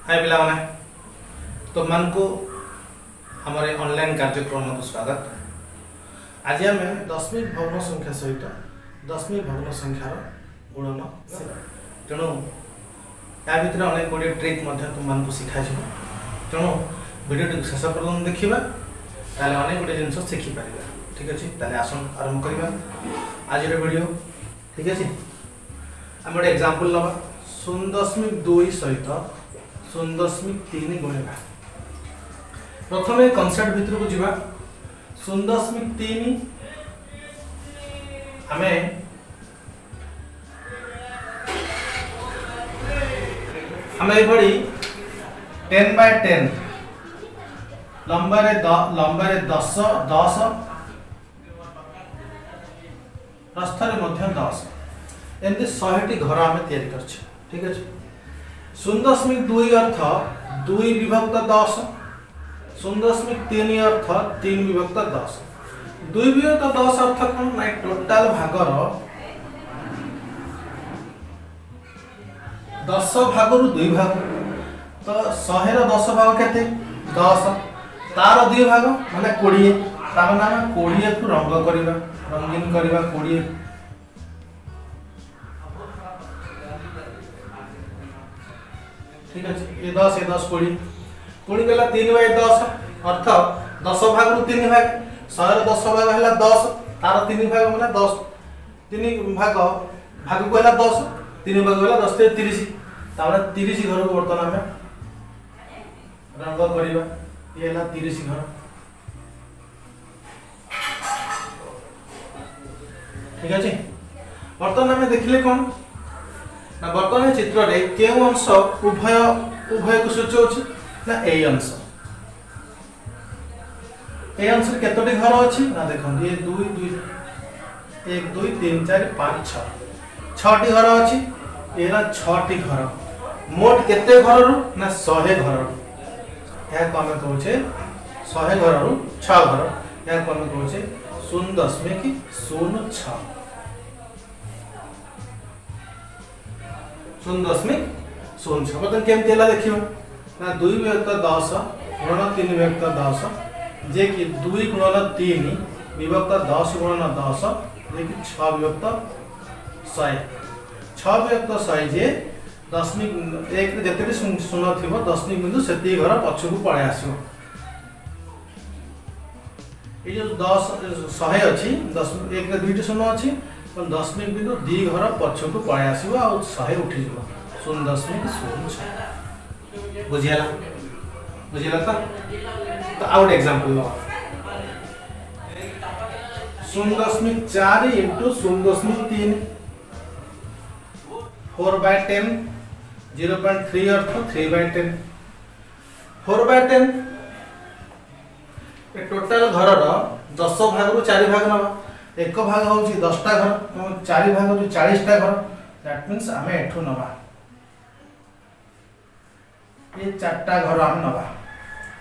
हाय पिला माने तो मान को हमारे ऑनलाइन कार्यक्रम को स्वागत। आज आम दशमिक भग्न संख्या सहित दशमिक भग्न संख्यार गुणन तेणु या भितर अनेक गुड़े ट्रिक तुमको शिखा तेणु भिडियो शेष पर्यटन देखा अनेक गुड़े जिन शिखिपार। ठीक अच्छे आसन आरंभ करवा आज वीडियो। ठीक अच्छे आम गोटे एग्जांपल नवा 0.2 सहित 0.3 गुणा। प्रथम कनसेप्ट भितर को जीवा 0.3 आमे ये 10/10 लंबारे 10 प्रस्थरे 10 एमती 100टी घर आम तैयारी कर। ठीक अच्छे 0.2 अर्थ 2 विभक्त 10, 0.3 अर्थ 3 विभक्त 10। 2 विभक्त 10 अर्थ कौन ना टोटाल भागर 10 भाग 2 भाग तो 100 रो 10 भाग केते 10 तार 2 भाग माने 20 तार नाम 20 को रंग करबा रंगीन करबा 20। ठीक है ये 10 20 गला 3/10 अर्थ 10 भाग 3 भाग 100 रो 10 भाग है 10 तार 3 भाग माने 10 3 भाग भाग को है 10 3 भाग है 10 से 30 तार 30 घर को बर्तन आम रंग करवा ये है 30 घर। ठीक अच्छे बर्तन आम देखिले कौन ना बर्तमान चित्र रे केउ अंश उभय को सूचौछि ना ए अंश। ए अंश केतोटी घर अछि ना देखन ये 2 2 1 2 3 4 5 6 6टी घर अछि एरा 6टी घर मोट केते घर रु ना 100 घर या को हम कहउछे 100 घर रु 6 घर या को हम कहउछे 0.06 0.06 बर्तन केमती है देखियो ना 2 विभक्त 10 गुणन 3 विभक्त 10 जे कि 2 गुणन 3 विभक्त 10 गुणन 10 जे कि 6 विभक्त 100 6 विभक्त 100 जे दशमिक एक जते शून्य थिबो दशमिक बिंदु सेती घर पछकु पळे आसीबो। ए जो 10 100 अछि 10 एक रे 2टी शून्य अछि दशमिक बिंदु 2 घर पछकु पळे आसीबो आ 100 उठी जिवो 0.06 बुझिला तो आउट एग्जांपल लो 0.4 into 0.3 4/10 0.3 अर्थ 3/10 4/10 टोटाल घर 10 भाग रु 4 भाग नवा एक भाग हूँ 10टा घर 4 भाग हूँ 40टा घर दैट मीन्स आम एठू नवा ये 4टा घर आम नवा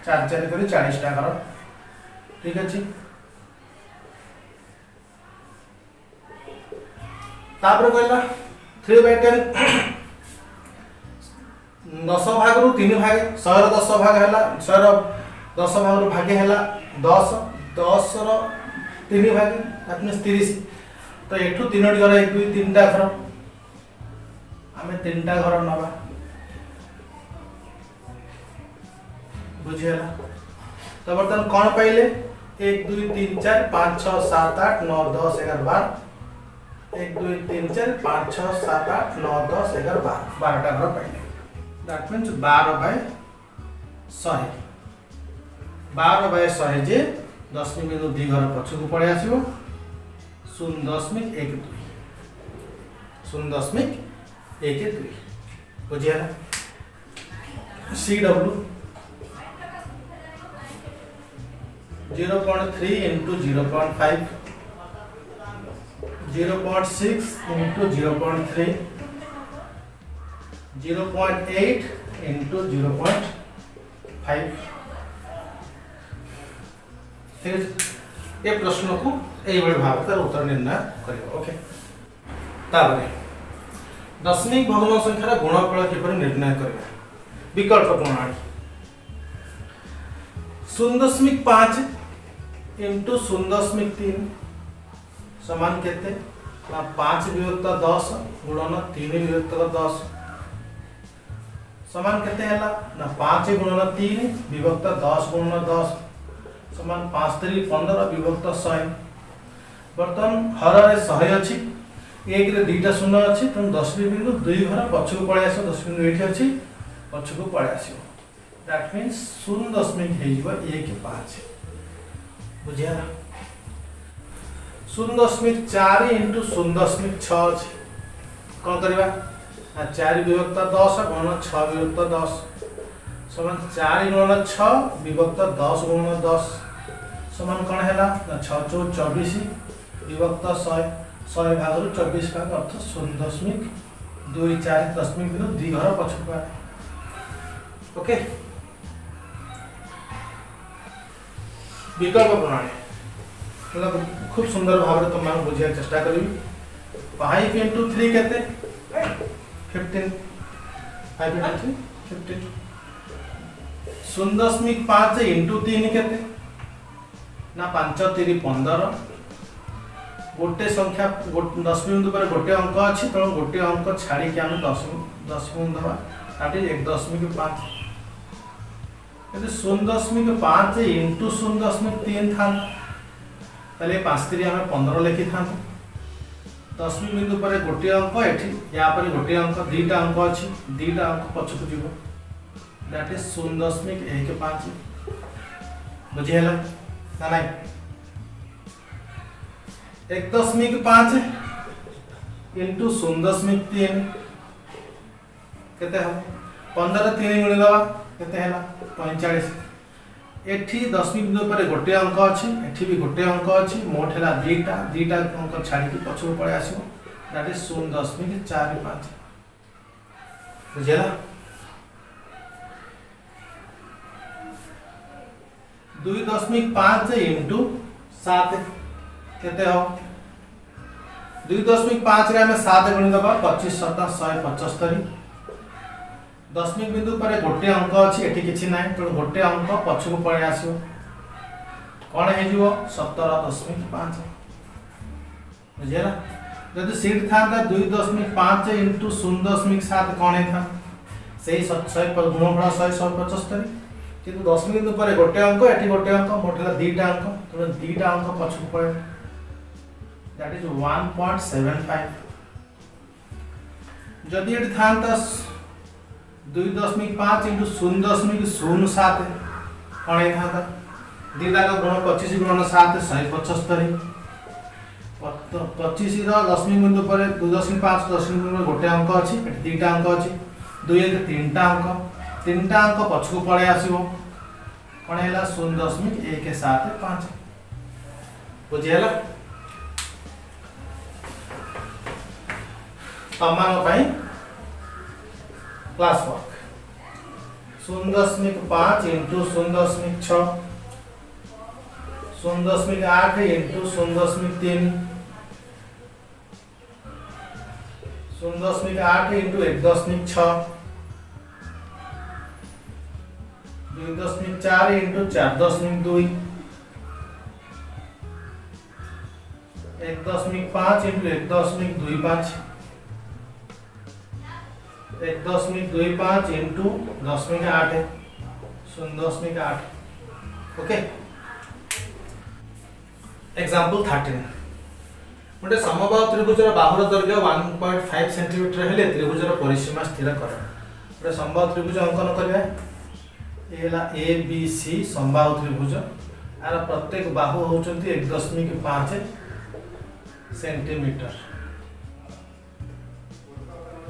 4 4 कर 40टा घर। ठीक अच्छे तापर कहला 3/10 10 भाग रु 3 भाग 100 रो 10 भाग है 100 रो 10 भाग रु भागे है 10 10 रो 3 भाग दैट मीन्स 30 तो एठू 3टी घर 1 2 3टा घर आमे 3टा घर नवा बुझियला। तो बर्तन कौन पाइले 1 2 3 4 5 6 7 8 9 10 11 12 1 2 3 4 5 6 7 8 9 10 11 12 12टा घर पाइले दैट मीन्स 12/100 12/100 जे दशमिक बिंदु 2 घर पछकु पळे आसीबो 0.12 0.12 बुझियला। CW 0.3 into 0.5 0.6 into 0.3 0.8 into 0.5। ये प्रश्न को यही भाव का उत्तर निर्णय करियो। ओके ताबरे दशमिक भग्न संख्यार गुणफल किपर निर्णय करबा विकल्प प्रणाली 0.5 इंटू 0.3 समान केते ना 5 विभक्त 10 गुणन 3 विभक्त 10 समान केते हैला ना 5 गुणन 3 विभक्त 10 गुणन 10 समान 5 3 15 विभक्त 100 बर्तन हर रे 100 अछि एक रे दुईटा शून्य अछि त 10 बिंदु 2 घर पछकु पळे आसो 10 बिंदु एठी अछि पछकु पळे आसो दैट मींस 0.1 हेइबो 1.5 बुझिया 0.4 इंटू 0.6 अछि कोन करबा 4 विभक्त 10 गुणन 6 विभक्त 10 समान 4 गुणन 6 विभक्त 10 गुणन 10 समान कोन हैला ना 6 4 24 विभक्त 100 100 भाग 24 भाग अर्थ 0.24 दशमिक बिंदु 2 घर पछकु ओके विकल्प प्रणाली मतलब खूब सुंदर भाव में तुम बुझिया चेष्टा करी 5 इंटू 3 केते 15 5 इंटू 3 15 0.5 इंटू 3 केते ना 5 3 15 गोटे संख्या 10 बिंदु पर गोटे अंक अछि त गोटे अंक छाड़ी के हम 10 बिंदु दबा दैट इज 1.5 यदि 0.5 इंटू 0.3 था ताले 5 3 हम 15 लिखि था 10 बिंदु पर गोटे अंक एठी या पर गोटे अंक दीटा अंक अछि दीटा अंक पछकु जीवो दैट इज 0.15 बुझियला ना नहीं 1.5 इंटू 0.3 केते हम 15 3 गुणी दवा केते हैला 45 एठी 10 बिंदु पर गोटे अंक अछि एठी भी गोटे अंक अछि मोट हैला दीटा अंक छाडी के पछो पळे आसीबो दैट इज 0.45 बुझियला 2.5 इंटू 7 केते हो 2.5 रे हमें 7 गुणी दबा 25 7 175 दशमिक बिंदु पर गोटे अंक अछि एठी किछि नै तो गोटे अंक पछकु पळे आसीबो कोन हे जिवो 17.5 बुझियला जदि सीट थांता 2.5 इंटू 0.7 कोन हे था सेही 100 पर गुणफल 175 किंतु 10 बिंदु पर गोटे अंक एठी गोटे अंक मोटला दीटा अंक तो दीटा अंक पछकु पळे दैट इज 1.75 जदि एठी थांता 2.5 इंटू 0.07 कोन हे था दीटा का गुण 25 गुणन 7 175 25 रो दशमिक बिंदु पर 2.5 दशमिक बिंदु गोटे अंक अछि एठी दीटा अंक अछि 2 एक तीनटा अंक पछकु पळे आसीबो कोन हैला 0.175 बुझियला तमान पई class work 0.5 into 0.6 0.8 into 0.3 0.8 into 1.6 2.4 into 4.2 1.5 into 1.25 1.25 into 0.8 0.8 okay example 13 गोटे समबाहु त्रिभुजर बाहुर दैर्घ्य 1.5 सेंटीमीटर हेले त्रिभुजर परिसीमा स्थिर कर गोटे समबाहु त्रिभुज अंकन करबा एला ए बी सी समबाहु त्रिभुज आर प्रत्येक बाहु होचंती 1.5 सेंटीमीटर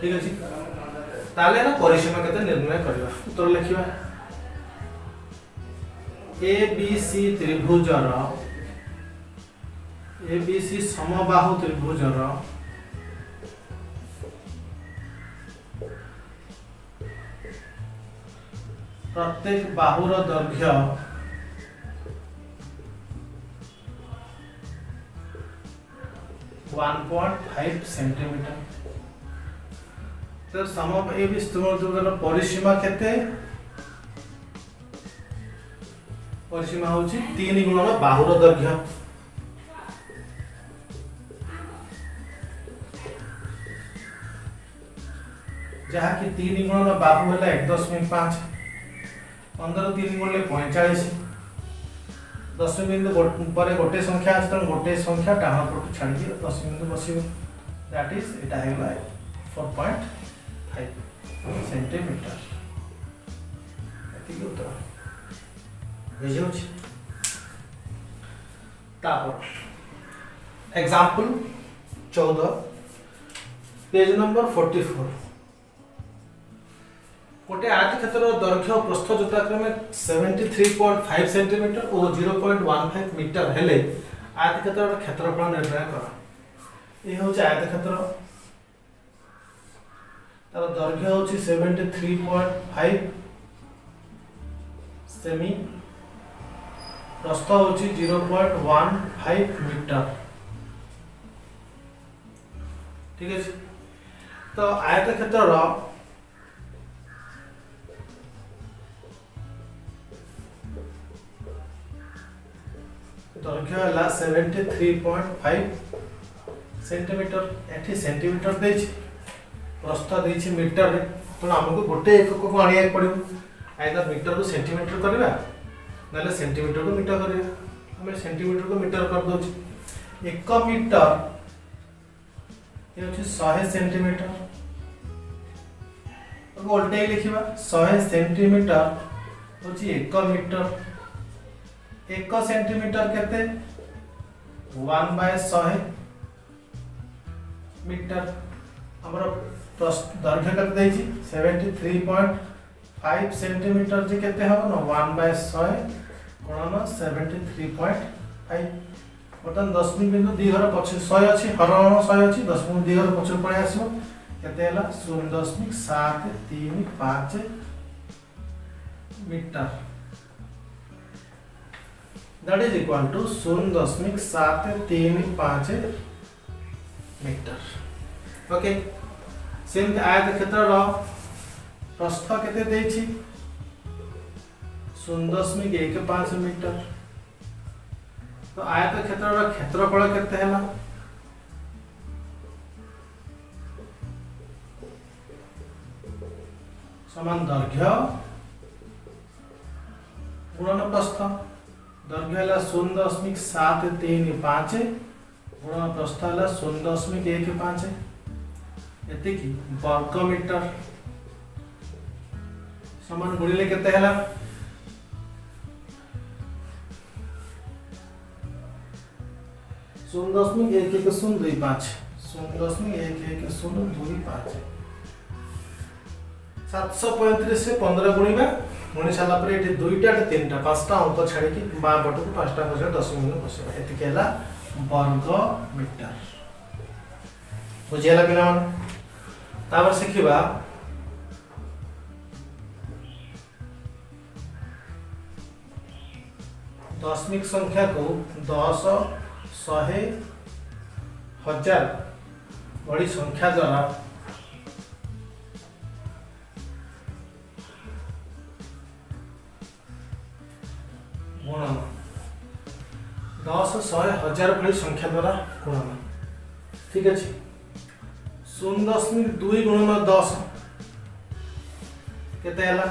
ठीक अछि ताले ना परिसीमा केते निर्णय करबा उत्तर लिखिबा A B C त्रिभुजर A B C समबाहु त्रिभुजर प्रत्येक बाहुर दैर्घ्य 1.5 सेंटीमीटर तो सम ए बी त्रिभुज परिसीमा केते परिसीमा होची 3 गुणन बाहुर दैर्घ्य जहाँ कि 3 गुणन बाहु है 1.5 15 3 गुणले 45 दशमी बिंदु पर गोटे संख्या आज तक गोटे संख्या डाण पट छाड़ी दशमी बिंदु बसिबो that is Etah Hella 4.5 centimetre एति उत्तर बुझियो छी तापर एग्जांपल 14 पेज नंबर 44 गोटे आयतक्षेत्र दैर्घ्य और प्रस्थ यथाक्रमे 73.5 सेंटीमीटर और 0.15 मीटर हेले आयतक्षेत्र क्षेत्रफल निर्णय कर ये होचे आयतक्षेत्र तार दैर्घ्य होची 73.5 सेमी प्रस्थ होची 0.15 मीटर ठीक है। तो आयतक्षेत्र दैर्घ्य है 73.5 सेंटीमीटर एठी सेंटीमीटर देछि प्रस्थ देछि मीटर रे तो हमको गोटे एकक को आनिया पड़िबो आइदर मीटर को सेंटीमीटर करबा नाले सेंटीमीटर को मीटर करबा हमें सेंटीमीटर को मीटर कर दोछि 1 मीटर ये होछि 100 सेंटीमीटर अब उल्टे लिखिबा 100 सेंटीमीटर होछि 1 मीटर 1 सेंटीमीटर केते 1/100 मीटर हमर दैर्घ्य केते देछि 73.5 सेंटीमीटर जे केते हो न 1/100 गुणन 73.5 बर्तन दशमी बिंदु 2 घर पछ 100 अछि हरण 100 अछि दशमी 2 घर पछ पळे आसीबो केते हला 0.735 metre that is equal to 0.735 metre okay same आयतक्षेत्र प्रस्थ केते देछि 0.15 मीटर तो आयतक्षेत्र क्षेत्रफल केते हैला समान दैर्घ्य गुणन प्रस्थ दैर्घ्य है 0.735 गुणन प्रस्थ है 0.15 एति की वर्ग मीटर समान गुणिले केते हैला 0.11025 0.11025 735 से 15 गुणिबा गुणी साला पर एठी दुईटा तीनटा पांचटा अंक छाड़ी की बां पट को पांचटा बजे 10 मिनट बसेबा एति केला वर्ग मीटर बुझियला पिला मन तापर सिखिबा दशमिक संख्या को 10 100 1000 बड़ी संख्या द्वारा गुणन 10 100 1000 बड़ी संख्या द्वारा गुणन ठीक अछि 0.2 गुणन 10 केते हला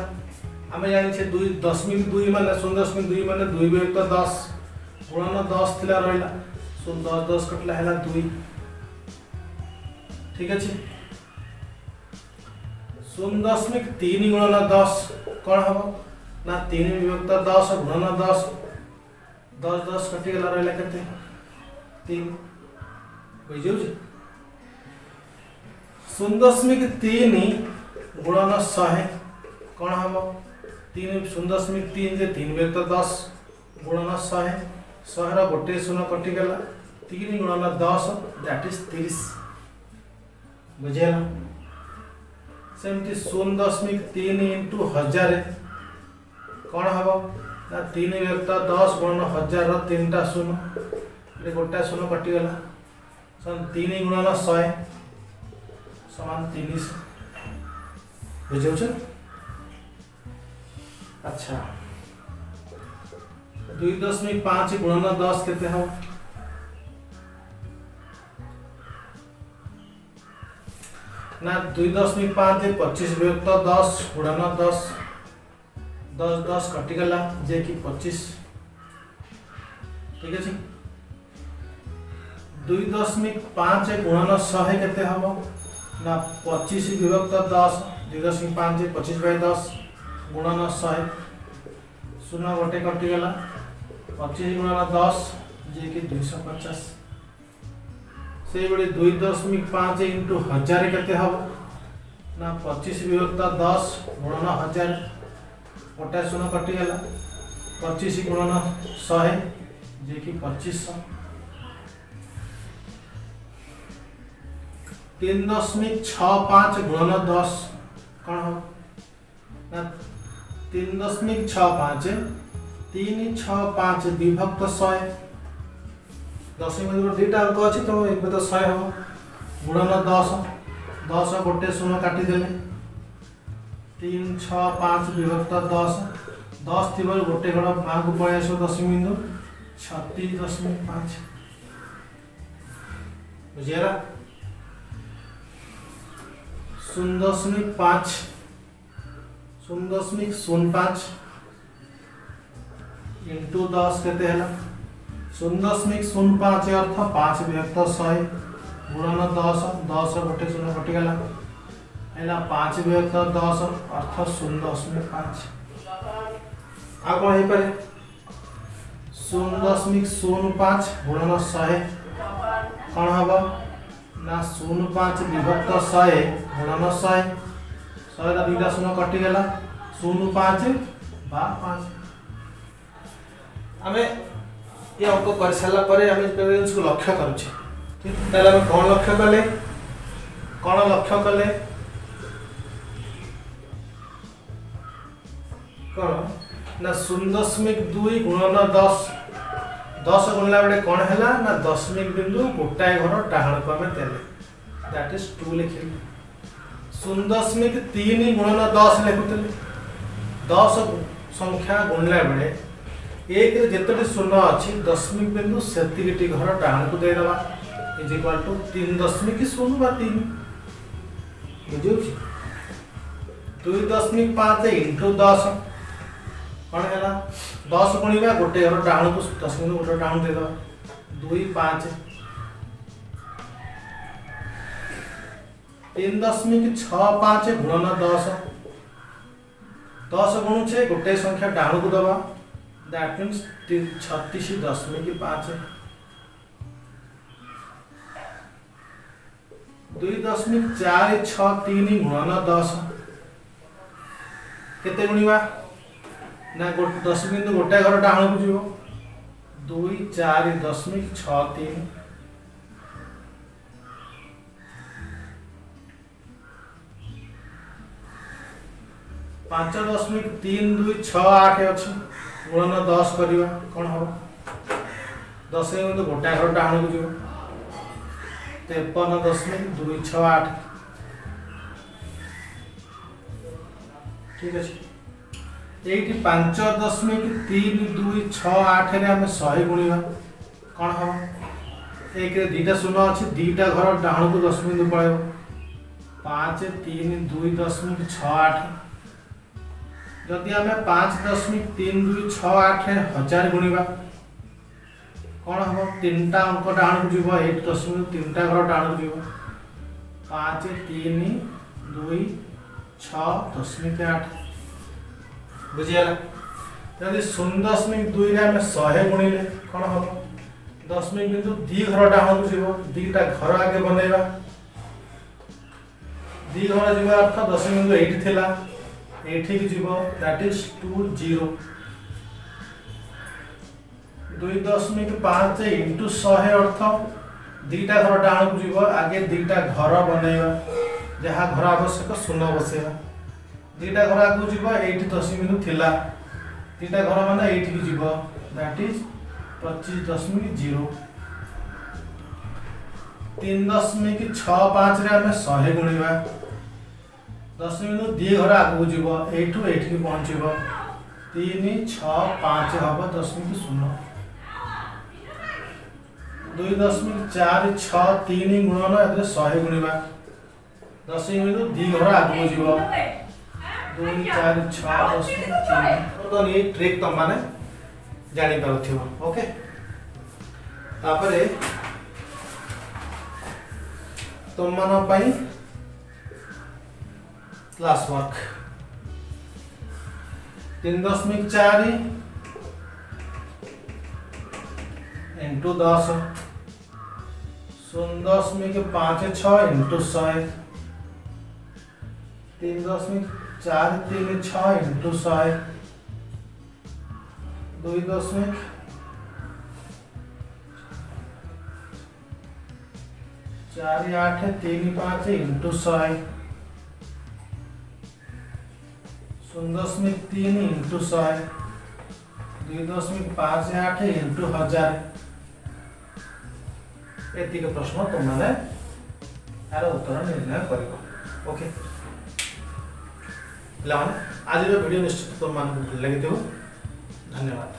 हमें जानि छे 2 0.2 माने 0.2 माने 2 विभक्त 10 गुणन 10 थिला रहला 10 10 कटला हला 2 ठीक अछि 0.3 गुणन 10 कोन हबो ना 3 विभक्त 10 गुणन 10 10 10 कटि गला रहला केते 3 बुझियो छी 0.3 गुणन 100 कोन हबो 3 0.3 जे 3 विभक्त 10 गुणन 100 100 रा गोटे शून्य कटि गला 3 गुणन 10 दैट इज 30 बुझियला सेमति 0.3 into 1000 कोन हबो ना 3 विभक्त 10 गुणन 1000 रा 3टा शून्य रे गोटा शून्य कटि गला 3 गुणन 100 समान 30 बुझे। अच्छा 2.5 गुणन 10 केते हो ना 2.5 25 विभक्त 10 गुणन 10 10 10 कटिगला जे कि 25 ठीक है। 2.5 गुणन 100 केते हम ना 25 विभक्त 10 2.5 25/10 गुणन 100 शून्य गोटे कटिगला 25 गुणन 10 जे कि 250 से बड़ी 2.5 इंटू 1000 केते हम ना 25 विभक्त 10 गुणन 1000 गोटे शून्य कटिगला 25 गुणन 100 जे कि 2500 3.65 गुणन 10 कौन हो ना 3.65 365 विभक्त 100 10 में दुटा अंक अच्छी तो एक तो 100 हम गुणन 10 10 गोटे शून्य काटी देले 365 विभक्त 10 10 थी गोटे गण माँ को पलि आस 10 बिंदु 36.5 बुझीगला 0.5 0.05 इंटू 10 केते हला 0.05 अर्थ 5 विभक्त 100 गुणन 10 10 गोटे शून्य कटिगला है 5 विभक्त 10 अर्थ 0.5 आ कौन हो पारे 0.05 गुणन 100 कौन हम ना 0.5 विभक्त 100 गुणन 100 100 रा दुटा शून्य कटिगला 0.5 बा 5 आमे ये अंक कर सारा पर को लक्ष्य करुचे ठीक ताले हम कौन लक्ष्य कले कौन ना 0.2 गुणन 10 10 गुणला बेले कौन हैला ना 10 बिंदु गोटाए घर डाहण को हमें देले दैट इज 2 लिखिले 0.3 गुणन 10 लिखुतले 10 संख्या गुणला बेले एक जितने शून्य अच्छी 10 बिंदु से घर डाण को देदेवा इज इक्वल टू 3.0 बुझे 2.5 इंटू 10 कौन है 10 गुणा गोटे घर डाण को 10 बिंदु गोटे डाण देदेवा 2.5 3.65 गुणन 10 10 गुणुचे गोटे संख्या डाण को दबा that means 36.5 2.463 गुणन 10 केते गुणिबा ना 10 बिंदु गोटे घर डाहण को जीवो 2.463 5.3268 अच्छी गुणन 10 करवा कौन हम 10 बिंदु गोटा घर डाहण को जीव 53.268 ठीक अच्छे ये 5.3268 रे हमें 100 गुणिबा कौन हम एक दुटा शून्य अच्छी दुटा घर डाहण को 10 बिंदु पड़ेगा 5.3268 जदि आम 5.3268 1000 गुणिबा कौन हम 3टा अंक डाहण को जीव 8.3टा घर डाहण को जीव 5.3.2.6.8 बुझीगला जदि 0.2 रे आम 100 गुणिले कौन हम 10 बिंदु 2 घर डाहण को जीव 2टा घर आगे बनैबा 2 घर जीव अर्थ 10 बिंदु 8 थिला 8 की जीव दैट इज 20 2.5 इंटू 100 अर्थ 2टा घर डाहण को जीव आगे 2टा घर बनैबा जहाँ घर आवश्यक शून्य बसेबा 2टा घर आगु जीव 8 10 बिंदु थिला 2टा घर माने 8 की जीव दैट इज 25.0 3.65 रे हमें 100 गुणिबा 10 बिंदु 2 घर आगू जीव एठू एठी पहुँचब 3 6 5 हम 10.0 2.4 6 3 गुणन ए 100 गुणा 10 बिंदु 2 घर आगू जीव 2 4 6 10.3 तो ये ट्रिक तुम माने जानी पारथिबो ओके। तापरे तुम मानो पाई class work 3.4 into 10 0.56 into 100 3.436 into 100 2.4835 into 100 0.3 into 100 2.58 into 1000 एति के प्रश्न तुम माने यार उत्तर निर्णय करिवो ओके। आज वीडियो निश्चित तुम मान भल लगी धन्यवाद।